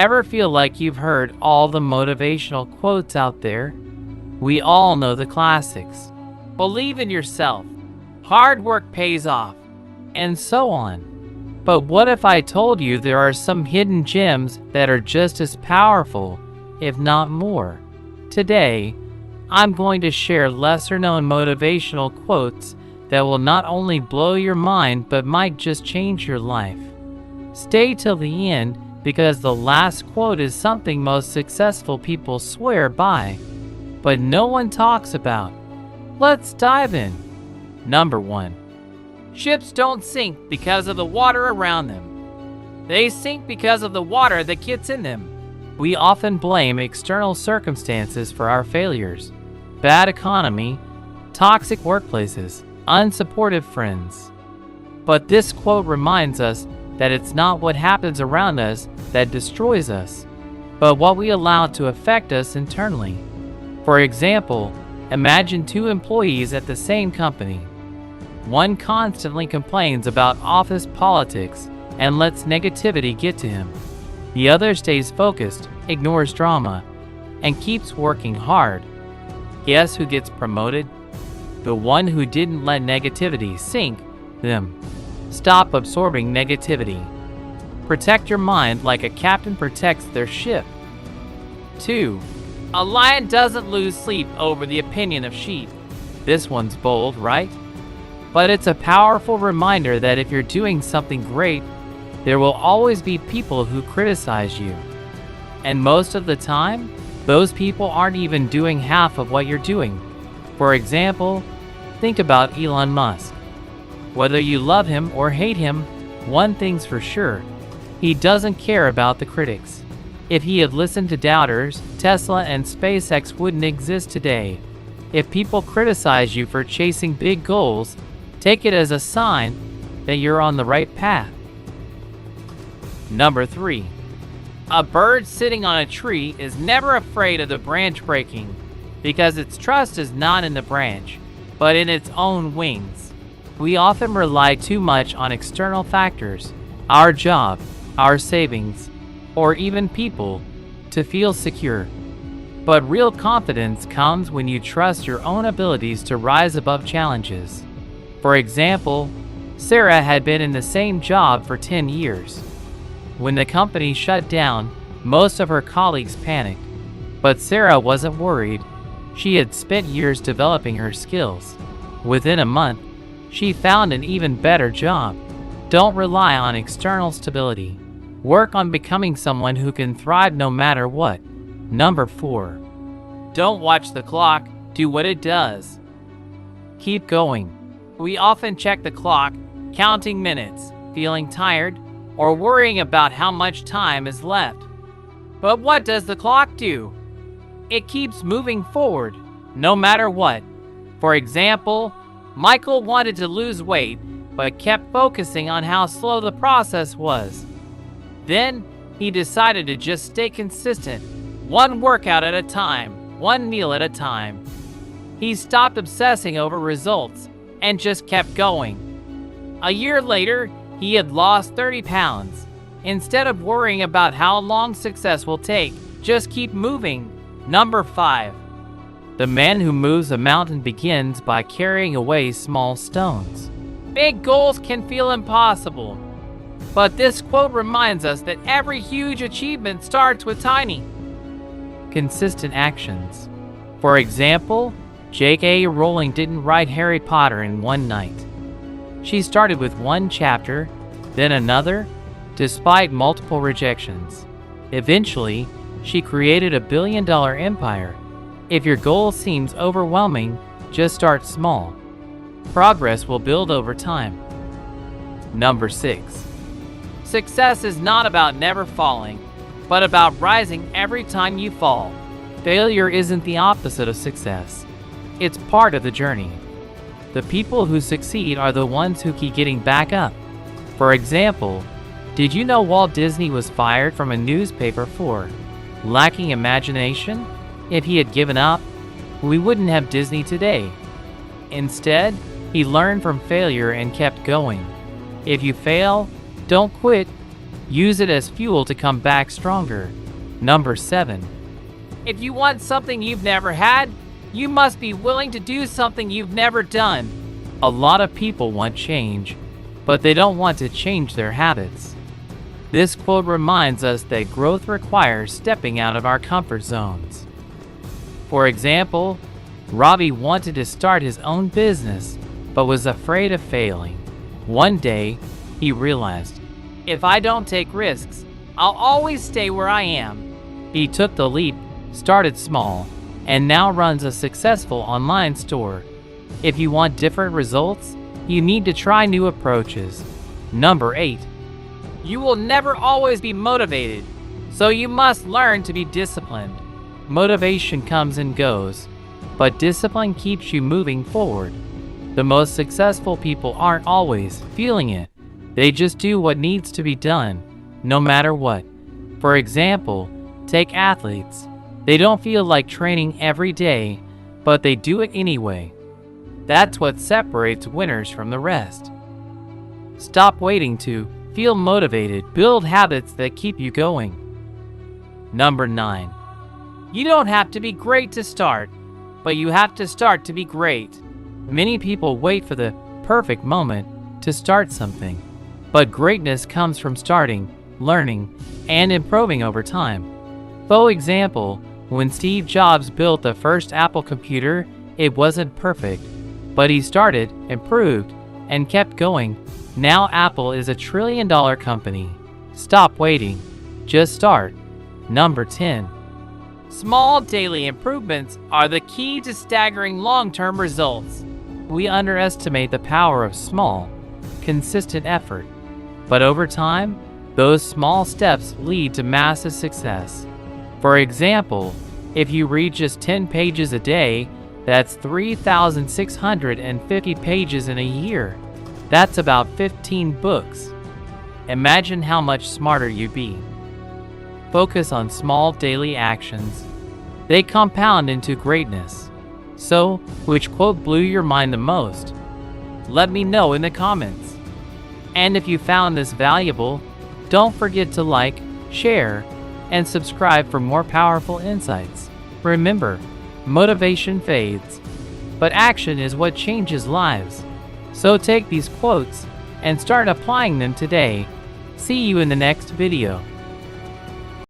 Ever feel like you've heard all the motivational quotes out there? We all know the classics. Believe in yourself. Hard work pays off. And so on. But what if I told you there are some hidden gems that are just as powerful, if not more? Today, I'm going to share lesser-known motivational quotes that will not only blow your mind but might just change your life. Stay till the end because the last quote is something most successful people swear by, but no one talks about. Let's dive in. Number 1. Ships don't sink because of the water around them. They sink because of the water that gets in them. We often blame external circumstances for our failures. Bad economy, toxic workplaces, unsupportive friends. But this quote reminds us that it's not what happens around us that destroys us, but what we allow to affect us internally. For example, imagine 2 employees at the same company. One constantly complains about office politics and lets negativity get to him. The other stays focused, ignores drama, and keeps working hard. Guess who gets promoted? The one who didn't let negativity sink them. Stop absorbing negativity. Protect your mind like a captain protects their ship. 2. A lion doesn't lose sleep over the opinion of sheep. This one's bold, right? But it's a powerful reminder that if you're doing something great, there will always be people who criticize you. And most of the time, those people aren't even doing half of what you're doing. For example, think about Elon Musk. Whether you love him or hate him, one thing's for sure. He doesn't care about the critics. If he had listened to doubters, Tesla and SpaceX wouldn't exist today. If people criticize you for chasing big goals, take it as a sign that you're on the right path. Number 3. A bird sitting on a tree is never afraid of the branch breaking because its trust is not in the branch, but in its own wings. We often rely too much on external factors, our job, our savings, or even people, to feel secure. But real confidence comes when you trust your own abilities to rise above challenges. For example, Sarah had been in the same job for 10 years. When the company shut down, most of her colleagues panicked. But Sarah wasn't worried. She had spent years developing her skills. Within a month, she found an even better job. Don't rely on external stability. Work on becoming someone who can thrive no matter what. Number 4. Don't watch the clock, do what it does. Keep going. We often check the clock, counting minutes, feeling tired, or worrying about how much time is left. But what does the clock do? It keeps moving forward, no matter what. For example, Michael wanted to lose weight, but kept focusing on how slow the process was. Then, he decided to just stay consistent, one workout at a time, one meal at a time. He stopped obsessing over results and just kept going. A year later, he had lost 30 pounds. Instead of worrying about how long success will take, just keep moving. Number 5. The man who moves a mountain begins by carrying away small stones. Big goals can feel impossible, but this quote reminds us that every huge achievement starts with tiny, consistent actions. For example, J.K. Rowling didn't write Harry Potter in one night. She started with one chapter, then another, despite multiple rejections. Eventually, she created a billion-dollar empire. If your goal seems overwhelming, just start small. Progress will build over time. Number 6. Success is not about never falling, but about rising every time you fall. Failure isn't the opposite of success. It's part of the journey. The people who succeed are the ones who keep getting back up. For example, did you know Walt Disney was fired from a newspaper for lacking imagination? If he had given up, we wouldn't have Disney today. Instead, he learned from failure and kept going. If you fail, don't quit. Use it as fuel to come back stronger. Number 7. If you want something you've never had, you must be willing to do something you've never done. A lot of people want change, but they don't want to change their habits. This quote reminds us that growth requires stepping out of our comfort zones. For example, Robbie wanted to start his own business, but was afraid of failing. One day, he realized, if I don't take risks, I'll always stay where I am. He took the leap, started small, and now runs a successful online store. If you want different results, you need to try new approaches. Number 8. You will never always be motivated, so you must learn to be disciplined. Motivation comes and goes, but discipline keeps you moving forward. The most successful people aren't always feeling it. They just do what needs to be done, no matter what. For example, take athletes. They don't feel like training every day, but they do it anyway. That's what separates winners from the rest. Stop waiting to feel motivated. Build habits that keep you going. Number 9. You don't have to be great to start, but you have to start to be great. Many people wait for the perfect moment to start something, but greatness comes from starting, learning, and improving over time. For example, when Steve Jobs built the first Apple computer, it wasn't perfect, but he started, improved, and kept going. Now Apple is a $1 trillion company. Stop waiting. Just start. Number 10. Small daily improvements are the key to staggering long-term results. We underestimate the power of small, consistent effort, but over time, those small steps lead to massive success. For example, if you read just 10 pages a day, that's 3,650 pages in a year. That's about 15 books. Imagine how much smarter you'd be. Focus on small daily actions. They compound into greatness. So, which quote blew your mind the most? Let me know in the comments. And if you found this valuable, don't forget to like, share, and subscribe for more powerful insights. Remember, motivation fades, but action is what changes lives. So take these quotes and start applying them today. See you in the next video.